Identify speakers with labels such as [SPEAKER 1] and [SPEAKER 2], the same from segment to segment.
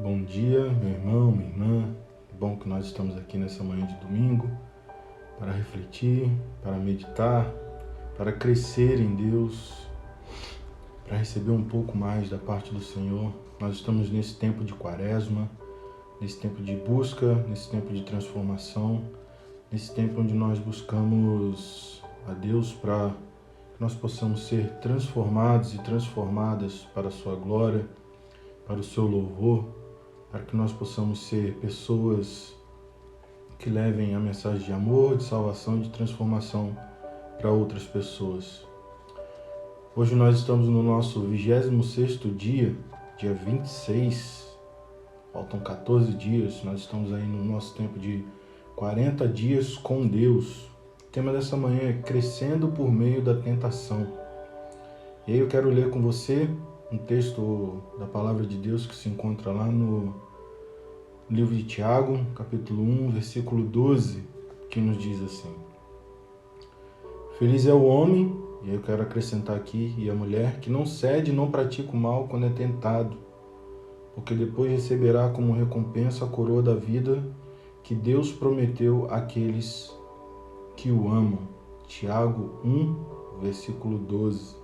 [SPEAKER 1] Bom dia, meu irmão, minha irmã. É bom que nós estamos aqui nessa manhã de domingo para refletir, para meditar, para crescer em Deus, para receber um pouco mais da parte do Senhor. Nós estamos nesse tempo de quaresma, nesse tempo de busca, nesse tempo de transformação, nesse tempo onde nós buscamos a Deus para que nós possamos ser transformados e transformadas para a sua glória, para o seu louvor, para que nós possamos ser pessoas que levem a mensagem de amor, de salvação, de transformação para outras pessoas. Hoje nós estamos no nosso 26º dia, dia 26, faltam 14 dias, nós estamos aí no nosso tempo de 40 dias com Deus. O tema dessa manhã é Crescendo por meio da tentação. E aí eu quero ler com você um texto da Palavra de Deus que se encontra lá no livro de Tiago, capítulo 1, versículo 12, que nos diz assim: Feliz é o homem, e eu quero acrescentar aqui, e a mulher, que não cede e não pratica o mal quando é tentado, porque depois receberá como recompensa a coroa da vida que Deus prometeu àqueles que o amam. Tiago 1, versículo 12.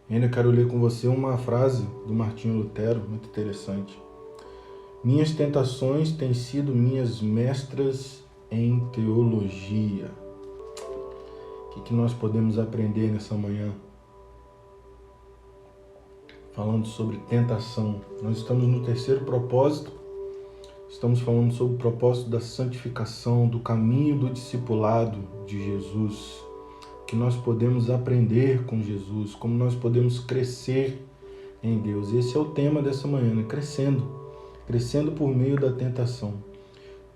[SPEAKER 1] Ainda quero ler com você uma frase do Martinho Lutero, muito interessante. Minhas tentações têm sido minhas mestras em teologia. O que nós podemos aprender nessa manhã? Falando sobre tentação. Nós estamos no terceiro propósito. Estamos falando sobre o propósito da santificação, do caminho do discipulado de Jesus. Que nós podemos aprender com Jesus, como nós podemos crescer em Deus. Esse é o tema dessa manhã, né? Crescendo por meio da tentação.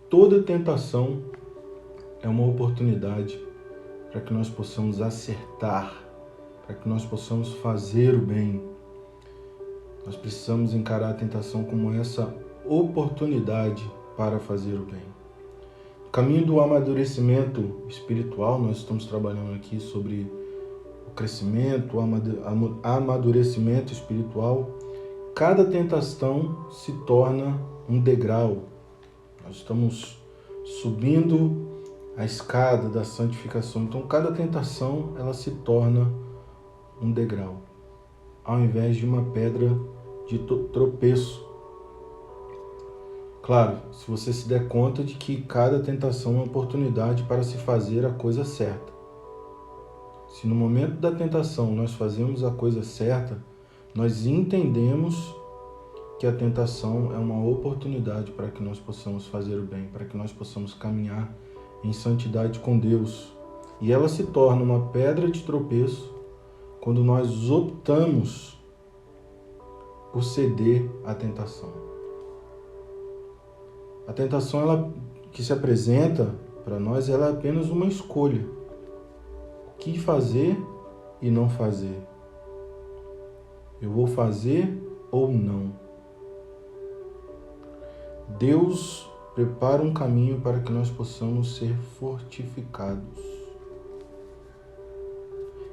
[SPEAKER 1] Toda tentação é uma oportunidade para que nós possamos acertar, para que nós possamos fazer o bem. Nós precisamos encarar a tentação como essa oportunidade para fazer o bem. No caminho do amadurecimento espiritual, nós estamos trabalhando aqui sobre o crescimento, o amadurecimento espiritual. Cada tentação se torna um degrau. Nós estamos subindo a escada da santificação. Então, cada tentação, ela se torna um degrau, ao invés de uma pedra de tropeço. Claro, se você se der conta de que cada tentação é uma oportunidade para se fazer a coisa certa. Se no momento da tentação nós fazemos a coisa certa, nós entendemos que a tentação é uma oportunidade para que nós possamos fazer o bem, para que nós possamos caminhar em santidade com Deus. E ela se torna uma pedra de tropeço quando nós optamos por ceder à tentação. A tentação ela, que se apresenta para nós, ela é apenas uma escolha. O que fazer e não fazer. Eu vou fazer ou não. Deus prepara um caminho para que nós possamos ser fortificados.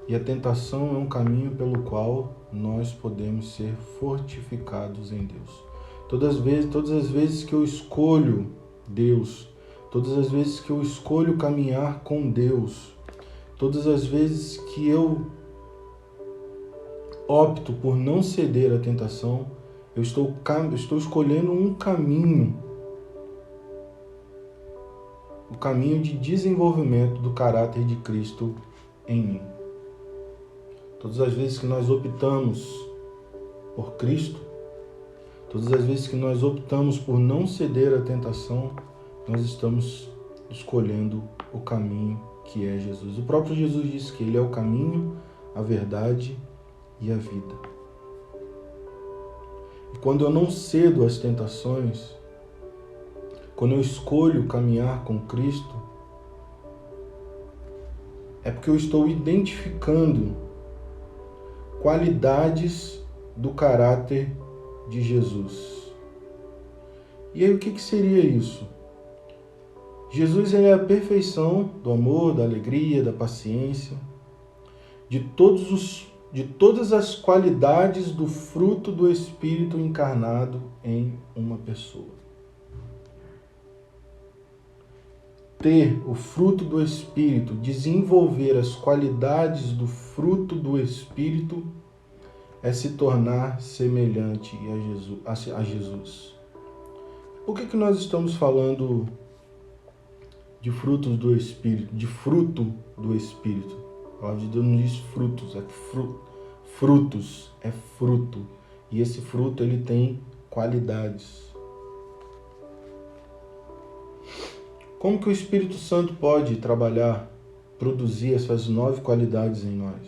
[SPEAKER 1] E a tentação é um caminho pelo qual nós podemos ser fortificados em Deus. Todas as vezes que eu escolho Deus, todas as vezes que eu escolho caminhar com Deus, todas as vezes que eu opto por não ceder à tentação, eu estou escolhendo um caminho, o caminho de desenvolvimento do caráter de Cristo em mim. Todas as vezes que nós optamos por Cristo, todas as vezes que nós optamos por não ceder à tentação, nós estamos escolhendo o caminho que é Jesus. O próprio Jesus disse que Ele é o caminho, a verdade e a vida. E quando eu não cedo às tentações, quando eu escolho caminhar com Cristo, é porque eu estou identificando qualidades do caráter de Jesus. E aí o que seria isso? Jesus ele é a perfeição do amor, da alegria, da paciência, de todos os de todas as qualidades do fruto do Espírito encarnado em uma pessoa. Ter o fruto do Espírito, desenvolver as qualidades do fruto do Espírito, é se tornar semelhante a Jesus. Por que nós estamos falando de frutos do Espírito, de fruto do Espírito? A palavra de Deus não diz frutos, é frutos, é fruto. E esse fruto, ele tem qualidades. Como que o Espírito Santo pode trabalhar, produzir essas 9 qualidades em nós?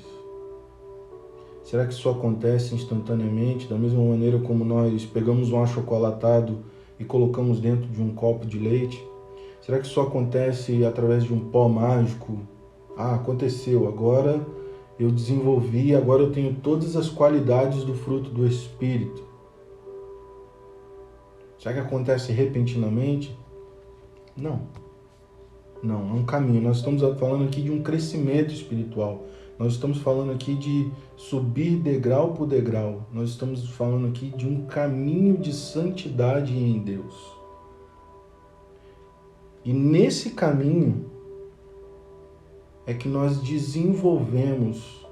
[SPEAKER 1] Será que isso acontece instantaneamente, da mesma maneira como nós pegamos um achocolatado e colocamos dentro de um copo de leite? Será que isso acontece através de um pó mágico? Aconteceu, agora eu desenvolvi, agora eu tenho todas as qualidades do fruto do Espírito. Será que acontece repentinamente? Não. Não, é um caminho. Nós estamos falando aqui de um crescimento espiritual. Nós estamos falando aqui de subir degrau por degrau. Nós estamos falando aqui de um caminho de santidade em Deus. E nesse caminho é que nós desenvolvemos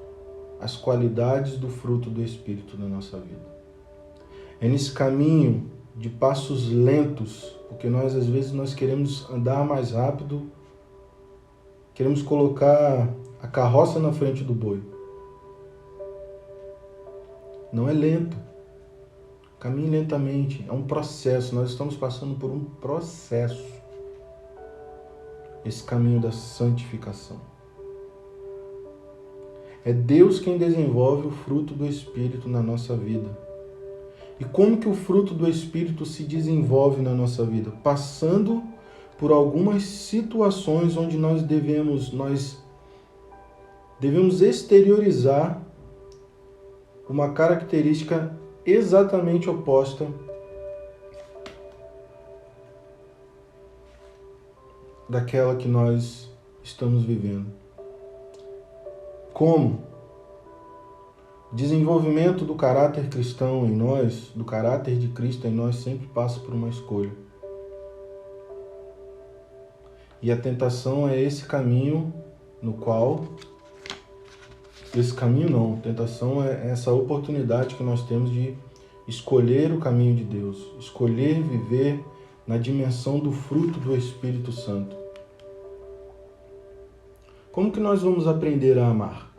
[SPEAKER 1] as qualidades do fruto do Espírito na nossa vida. É nesse caminho de passos lentos, porque nós às vezes nós queremos andar mais rápido, queremos colocar a carroça na frente do boi. Não é lento. Caminhe lentamente. É um processo. Nós estamos passando por um processo. Esse caminho da santificação. É Deus quem desenvolve o fruto do Espírito na nossa vida. E como que o fruto do Espírito se desenvolve na nossa vida? Passando por algumas situações onde nós devemos exteriorizar uma característica exatamente oposta daquela que nós estamos vivendo. Como? O desenvolvimento do caráter cristão em nós, do caráter de Cristo em nós, sempre passa por uma escolha. E a tentação é esse caminho no qual... Tentação é essa oportunidade que nós temos de escolher o caminho de Deus, escolher viver na dimensão do fruto do Espírito Santo. Como que nós vamos aprender a amar?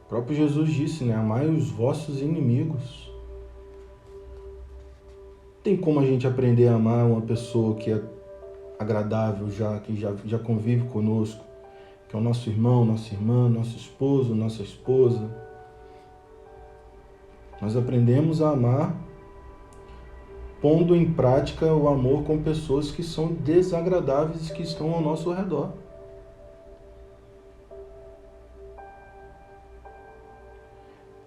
[SPEAKER 1] O próprio Jesus disse, amai os vossos inimigos. Tem como a gente aprender a amar uma pessoa que é agradável que já convive conosco, que é o nosso irmão, nossa irmã, nosso esposo, nossa esposa. Nós aprendemos a amar pondo em prática o amor com pessoas que são desagradáveis e que estão ao nosso redor.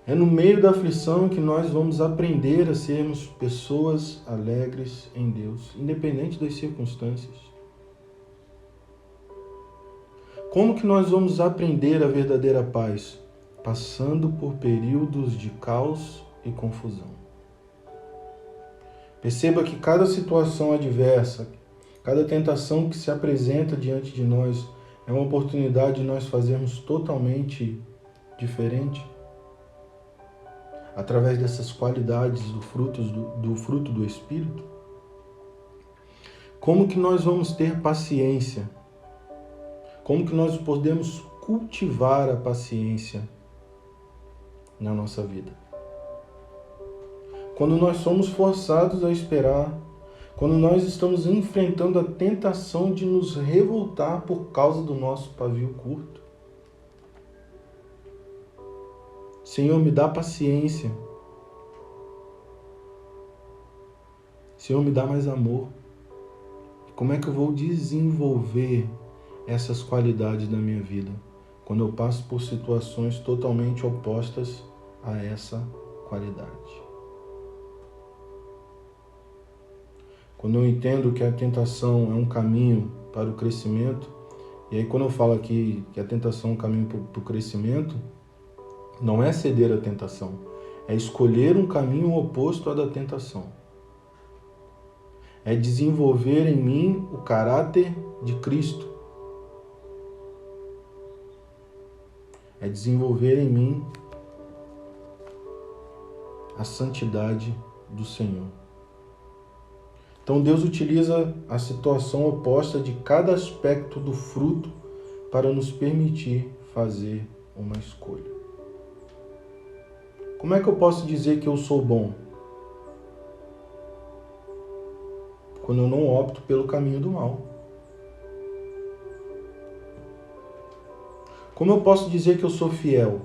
[SPEAKER 1] É no meio da aflição que nós vamos aprender a sermos pessoas alegres em Deus, independente das circunstâncias. Como que nós vamos aprender a verdadeira paz? Passando por períodos de caos e confusão. Perceba que cada situação adversa, cada tentação que se apresenta diante de nós é uma oportunidade de nós fazermos totalmente diferente. Através dessas qualidades do fruto do Espírito? Como que nós vamos ter paciência? Como que nós podemos cultivar a paciência na nossa vida? Quando nós somos forçados a esperar, quando nós estamos enfrentando a tentação de nos revoltar por causa do nosso pavio curto. Senhor, me dá paciência. Senhor, me dá mais amor. Como é que eu vou desenvolver essas qualidades na minha vida quando eu passo por situações totalmente opostas a essa qualidade? Quando eu entendo que a tentação é um caminho para o crescimento, E aí quando eu falo aqui que a tentação é um caminho para o crescimento, não é ceder à tentação, é escolher um caminho oposto à da tentação. É desenvolver em mim o caráter de Cristo. É desenvolver em mim a santidade do Senhor. Então Deus utiliza a situação oposta de cada aspecto do fruto para nos permitir fazer uma escolha. Como é que eu posso dizer que eu sou bom? Quando eu não opto pelo caminho do mal. Como eu posso dizer que eu sou fiel?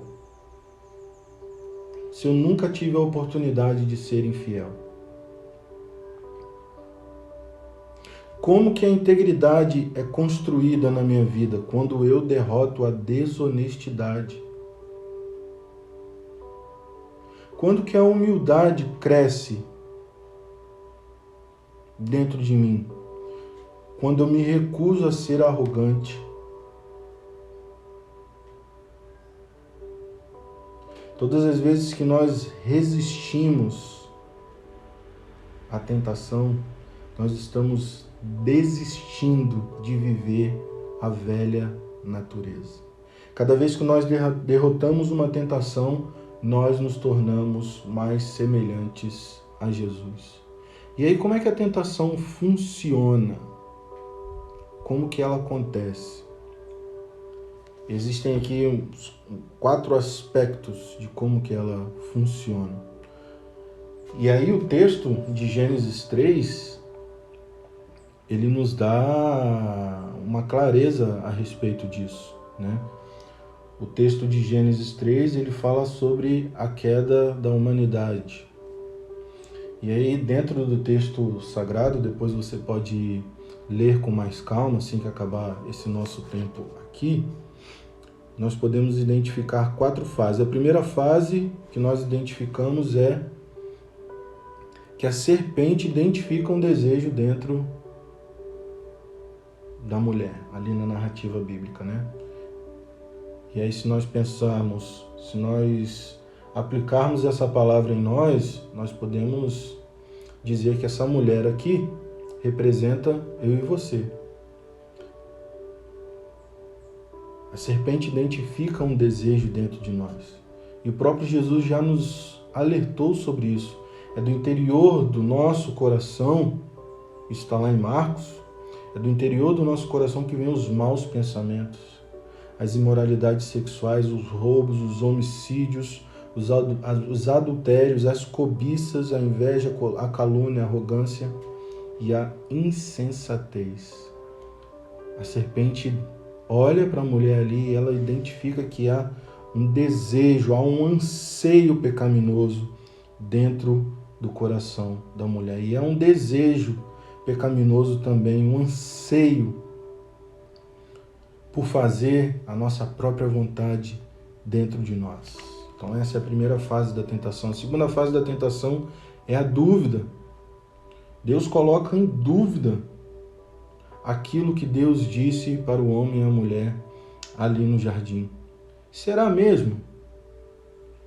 [SPEAKER 1] Se eu nunca tive a oportunidade de ser infiel. Como que a integridade é construída na minha vida? Quando eu derroto a desonestidade. Quando que a humildade cresce dentro de mim? Quando eu me recuso a ser arrogante. Todas as vezes que nós resistimos à tentação, nós estamos desistindo de viver a velha natureza. Cada vez que nós derrotamos uma tentação, nós nos tornamos mais semelhantes a Jesus. E aí, como é que a tentação funciona? Como que ela acontece? Existem aqui 4 aspectos de como que ela funciona. E aí o texto de Gênesis 3, ele nos dá uma clareza a respeito disso, né? O texto de Gênesis 3, ele fala sobre a queda da humanidade. E aí dentro do texto sagrado, depois você pode ler com mais calma, assim que acabar esse nosso tempo aqui, nós podemos identificar 4 fases. A primeira fase que nós identificamos é que a serpente identifica um desejo dentro da mulher, ali na narrativa bíblica, né? E aí se nós pensarmos, se nós aplicarmos essa palavra em nós, nós podemos dizer que essa mulher aqui representa eu e você. A serpente identifica um desejo dentro de nós. E o próprio Jesus já nos alertou sobre isso. É do interior do nosso coração, isso está lá em Marcos, é do interior do nosso coração que vem os maus pensamentos, as imoralidades sexuais, os roubos, os homicídios, os adultérios, as cobiças, a inveja, a calúnia, a arrogância e a insensatez. A serpente olha para a mulher ali e ela identifica que há um desejo, há um anseio pecaminoso dentro do coração da mulher. E há um desejo pecaminoso também, um anseio por fazer a nossa própria vontade dentro de nós. Então essa é a primeira fase da tentação. A segunda fase da tentação é a dúvida. Deus coloca em dúvida aquilo que Deus disse para o homem e a mulher ali no jardim. Será mesmo?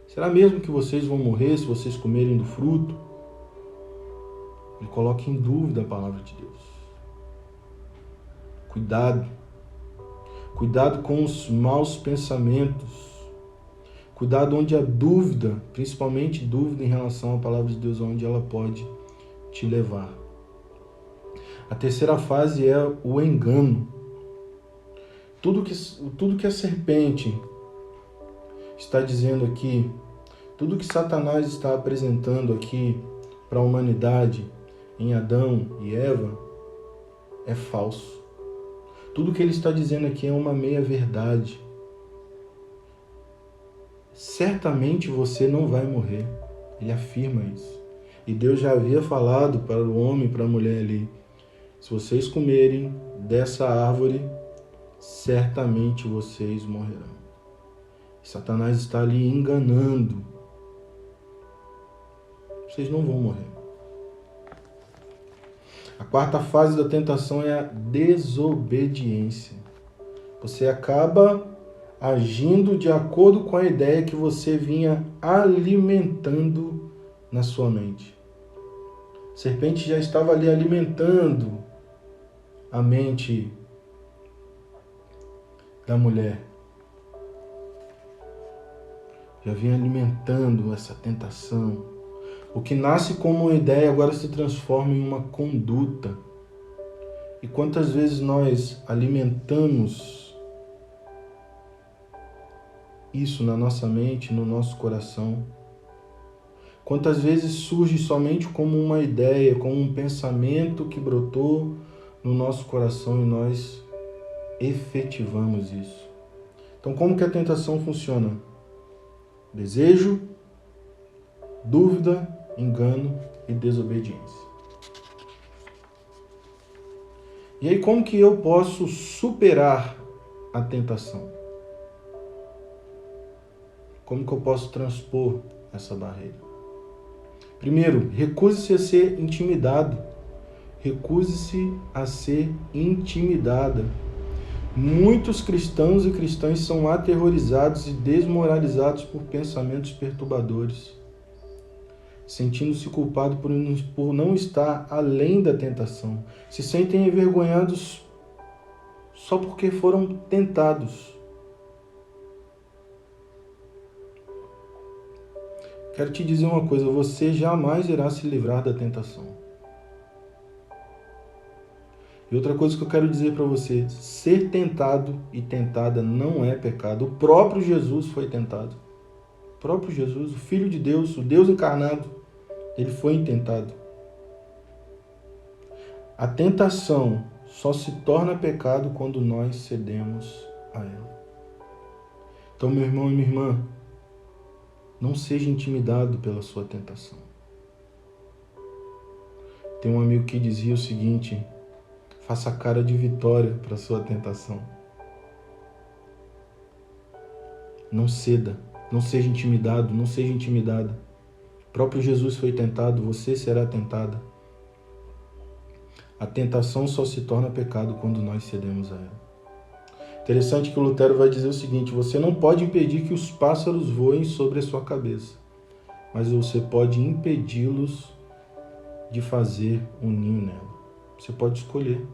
[SPEAKER 1] Será mesmo que vocês vão morrer se vocês comerem do fruto? Ele coloca em dúvida a palavra de Deus. Cuidado. Cuidado com os maus pensamentos. Cuidado onde a dúvida, principalmente dúvida em relação à palavra de Deus, onde ela pode te levar. A terceira fase é o engano. Tudo que a serpente está dizendo aqui, tudo que Satanás está apresentando aqui para a humanidade em Adão e Eva é falso. Tudo que ele está dizendo aqui é uma meia-verdade. Certamente você não vai morrer. Ele afirma isso. E Deus já havia falado para o homem e para a mulher ali: se vocês comerem dessa árvore, certamente vocês morrerão. Satanás está ali enganando. Vocês não vão morrer. A quarta fase da tentação é a desobediência. Você acaba agindo de acordo com a ideia que você vinha alimentando na sua mente. A serpente já estava ali alimentando a mente da mulher. Já vinha alimentando essa tentação. O que nasce como uma ideia agora se transforma em uma conduta. E quantas vezes nós alimentamos isso na nossa mente, no nosso coração? Quantas vezes surge somente como uma ideia, como um pensamento que brotou no nosso coração e nós efetivamos isso? Então, como que a tentação funciona? Desejo, dúvida, engano e desobediência. E aí, como que eu posso superar a tentação? Como que eu posso transpor essa barreira? Primeiro, recuse-se a ser intimidado. Recuse-se a ser intimidada. Muitos cristãos e cristãs são aterrorizados e desmoralizados por pensamentos perturbadores, sentindo-se culpados por não estar além da tentação. Se sentem envergonhados só porque foram tentados. Quero te dizer uma coisa, você jamais irá se livrar da tentação. E outra coisa que eu quero dizer para você, ser tentado e tentada não é pecado. O próprio Jesus foi tentado. O próprio Jesus, o Filho de Deus, o Deus encarnado, ele foi tentado. A tentação só se torna pecado quando nós cedemos a ela. Então, meu irmão e minha irmã, não seja intimidado pela sua tentação. Tem um amigo que dizia o seguinte: faça cara de vitória para a sua tentação. Não ceda, não seja intimidado, não seja intimidada. O próprio Jesus foi tentado, você será tentada. A tentação só se torna pecado quando nós cedemos a ela. Interessante que o Lutero vai dizer o seguinte: você não pode impedir que os pássaros voem sobre a sua cabeça, mas você pode impedi-los de fazer um ninho nela. Você pode escolher.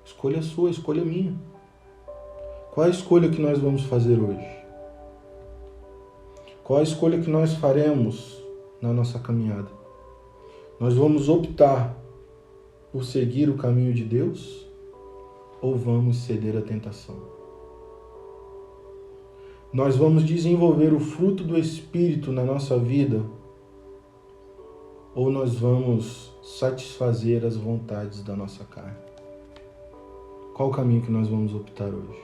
[SPEAKER 1] Escolha sua, escolha minha. Qual a escolha que nós vamos fazer hoje? Qual a escolha que nós faremos na nossa caminhada? Nós vamos optar por seguir o caminho de Deus ou vamos ceder à tentação? Nós vamos desenvolver o fruto do Espírito na nossa vida ou nós vamos satisfazer as vontades da nossa carne? Qual o caminho que nós vamos optar hoje?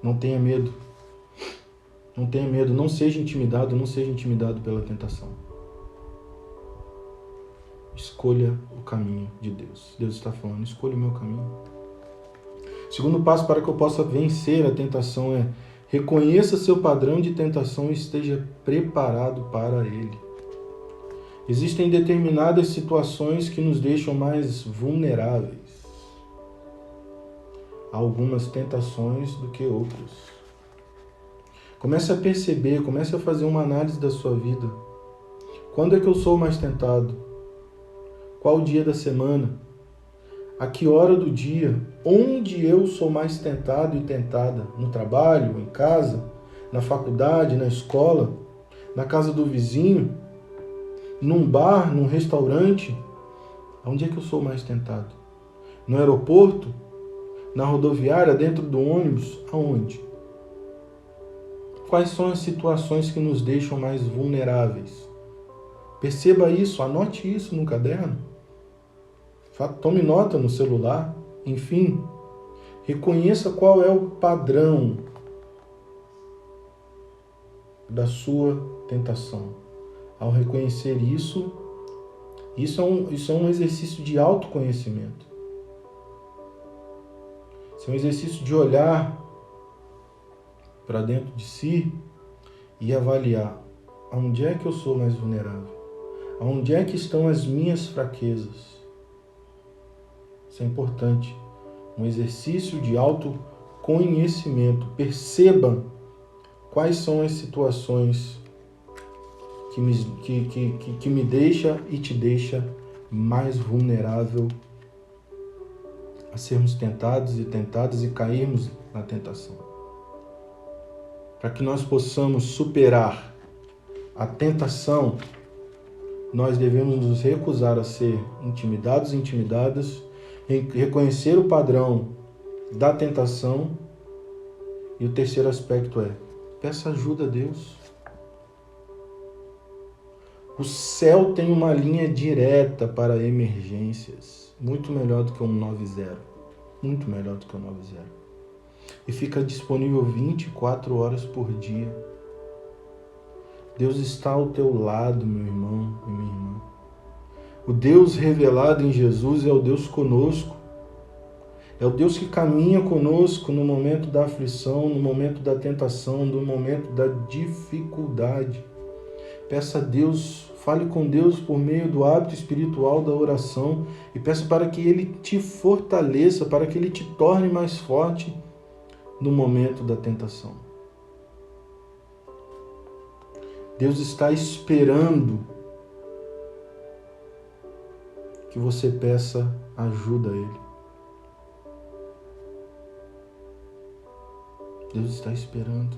[SPEAKER 1] Não tenha medo. Não tenha medo. Não seja intimidado pela tentação. Escolha o caminho de Deus. Deus está falando, escolha o meu caminho. Segundo passo para que eu possa vencer a tentação é: reconheça seu padrão de tentação e esteja preparado para ele. Existem determinadas situações que nos deixam mais vulneráveis a algumas tentações do que outras. Comece a perceber, comece a fazer uma análise da sua vida. Quando é que eu sou mais tentado? Qual o dia da semana? A que hora do dia? Onde eu sou mais tentado e tentada? No trabalho, em casa, na faculdade, na escola, na casa do vizinho, num bar, num restaurante? Onde é que eu sou mais tentado? No aeroporto? Na rodoviária, dentro do ônibus? Aonde? Quais são as situações que nos deixam mais vulneráveis? Perceba isso, anote isso no caderno. Tome nota no celular. Enfim, reconheça qual é o padrão da sua tentação. Ao reconhecer isso é um exercício de autoconhecimento. Isso é um exercício de olhar para dentro de si e avaliar aonde é que eu sou mais vulnerável, aonde é que estão as minhas fraquezas. Isso é importante. um exercício de autoconhecimento. Perceba quais são as situações que me deixa e te deixa mais vulnerável a sermos tentados e tentadas e cairmos na tentação. Para que nós possamos superar a tentação, nós devemos nos recusar a ser intimidados e intimidadas, reconhecer o padrão da tentação. E o terceiro aspecto é: peça ajuda a Deus. O céu tem uma linha direta para emergências, muito melhor do que um 90, muito melhor do que um 90. E fica disponível 24 horas por dia. Deus está ao teu lado, meu irmão e minha irmã. O Deus revelado em Jesus é o Deus conosco. É o Deus que caminha conosco no momento da aflição, no momento da tentação, no momento da dificuldade. Peça a Deus, fale com Deus por meio do hábito espiritual da oração e peça para que Ele te fortaleça, para que Ele te torne mais forte no momento da tentação. Deus está esperando que você peça ajuda a Ele. Deus está esperando.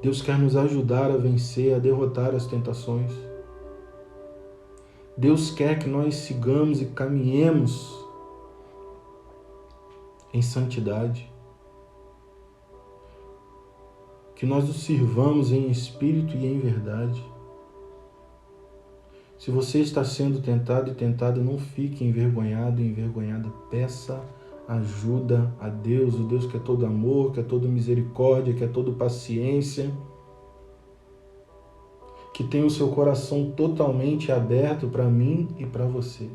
[SPEAKER 1] Deus quer nos ajudar a vencer, a derrotar as tentações. Deus quer que nós sigamos e caminhemos em santidade. Que nós o sirvamos em espírito e em verdade. Se você está sendo tentado e tentada, não fique envergonhado e envergonhada. Peça ajuda a Deus, o Deus que é todo amor, que é todo misericórdia, que é todo paciência, que tem o seu coração totalmente aberto para mim e para você.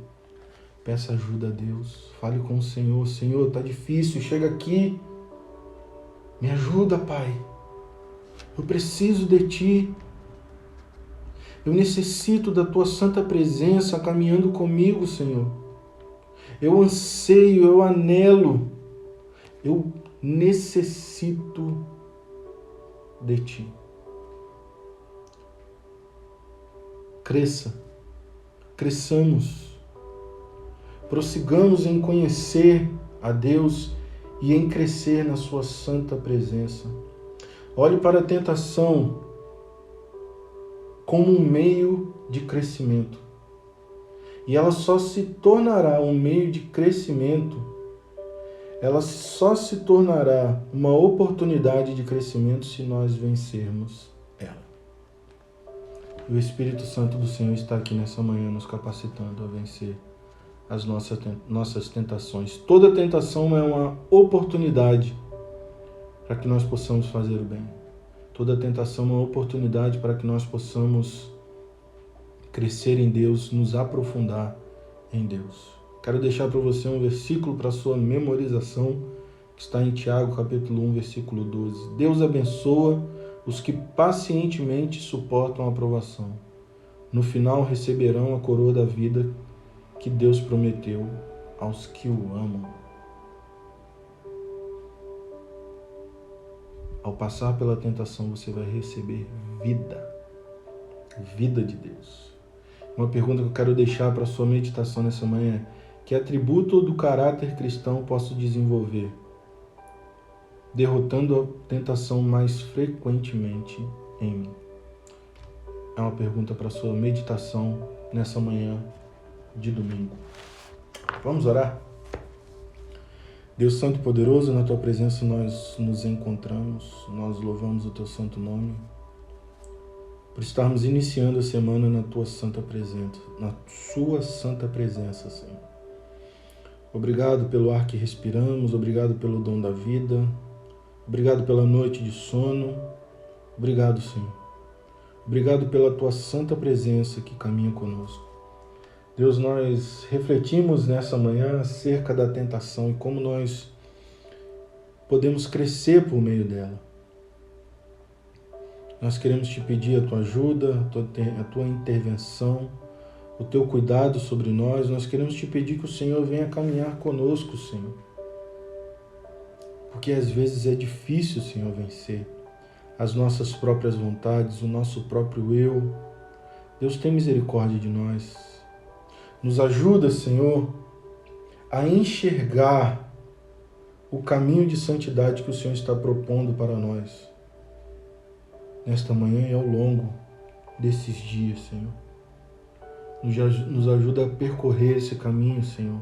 [SPEAKER 1] Peça ajuda a Deus, fale com o Senhor. Senhor, está difícil, chega aqui, me ajuda, Pai. Eu preciso de Ti. Eu necessito da Tua santa presença caminhando comigo, Senhor. Eu anseio, eu anelo, eu necessito de Ti. Cresçamos, prossigamos em conhecer a Deus e em crescer na Sua santa presença. Olhe para a tentação como um meio de crescimento. E ela só se tornará um meio de crescimento, ela só se tornará uma oportunidade de crescimento se nós vencermos ela. E o Espírito Santo do Senhor está aqui nessa manhã nos capacitando a vencer as nossas tentações. Toda tentação é uma oportunidade para que nós possamos fazer o bem. Toda tentação é uma oportunidade para que nós possamos crescer em Deus, nos aprofundar em Deus. Quero deixar para você um versículo para sua memorização, que está em Tiago, capítulo 1, versículo 12. Deus abençoa os que pacientemente suportam a provação. No final receberão a coroa da vida que Deus prometeu aos que o amam. Ao passar pela tentação, você vai receber vida de Deus. Uma pergunta que eu quero deixar para a sua meditação nessa manhã é: que atributo do caráter cristão posso desenvolver, derrotando a tentação mais frequentemente em mim? É uma pergunta para a sua meditação nessa manhã de domingo. Vamos orar? Deus Santo e Poderoso, na Tua presença nós nos encontramos, nós louvamos o Teu santo nome, por estarmos iniciando a semana na Tua santa presença, na Sua santa presença, Senhor. Obrigado pelo ar que respiramos, obrigado pelo dom da vida, obrigado pela noite de sono, obrigado, Senhor. Obrigado pela Tua santa presença que caminha conosco. Deus, nós refletimos nessa manhã acerca da tentação e como nós podemos crescer por meio dela. Nós queremos Te pedir a Tua ajuda, a Tua intervenção, o Teu cuidado sobre nós. Nós queremos Te pedir que o Senhor venha caminhar conosco, Senhor. porque às vezes é difícil, Senhor, vencer as nossas próprias vontades, o nosso próprio eu. Deus, tem misericórdia de nós. Nos ajuda, Senhor, a enxergar o caminho de santidade que o Senhor está propondo para nós nesta manhã e ao longo desses dias, Senhor. Nos ajuda a percorrer esse caminho, Senhor.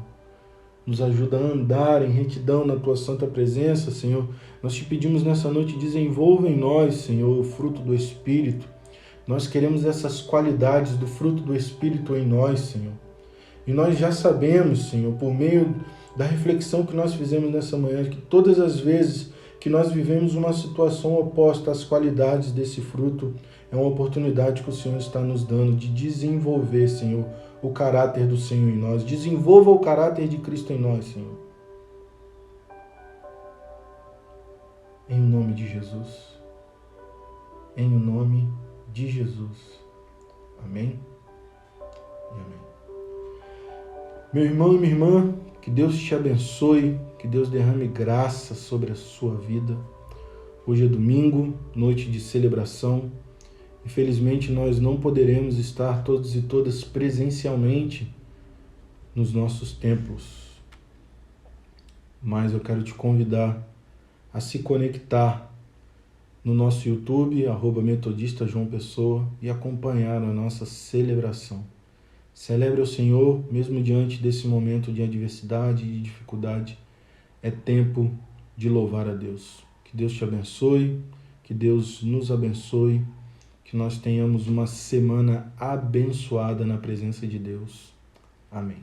[SPEAKER 1] Nos ajuda a andar em retidão na Tua santa presença, Senhor. Nós te pedimos nessa noite, desenvolva em nós, Senhor, o fruto do Espírito. Nós queremos essas qualidades do fruto do Espírito em nós, Senhor. E nós já sabemos, Senhor, por meio da reflexão que nós fizemos nessa manhã, que todas as vezes que nós vivemos uma situação oposta às qualidades desse fruto, é uma oportunidade que o Senhor está nos dando de desenvolver, Senhor, o caráter do Senhor em nós. Desenvolva o caráter de Cristo em nós, Senhor. Em nome de Jesus. Em nome de Jesus. Amém e amém. Meu irmão e minha irmã, que Deus te abençoe, que Deus derrame graça sobre a sua vida. Hoje é domingo, noite de celebração. Infelizmente, nós não poderemos estar todos e todas presencialmente nos nossos templos. Mas eu quero te convidar a se conectar no nosso YouTube, @Metodista João Pessoa, e acompanhar a nossa celebração. Celebre o Senhor, mesmo diante desse momento de adversidade e de dificuldade. É tempo de louvar a Deus. Que Deus te abençoe, que Deus nos abençoe, que nós tenhamos uma semana abençoada na presença de Deus. Amém.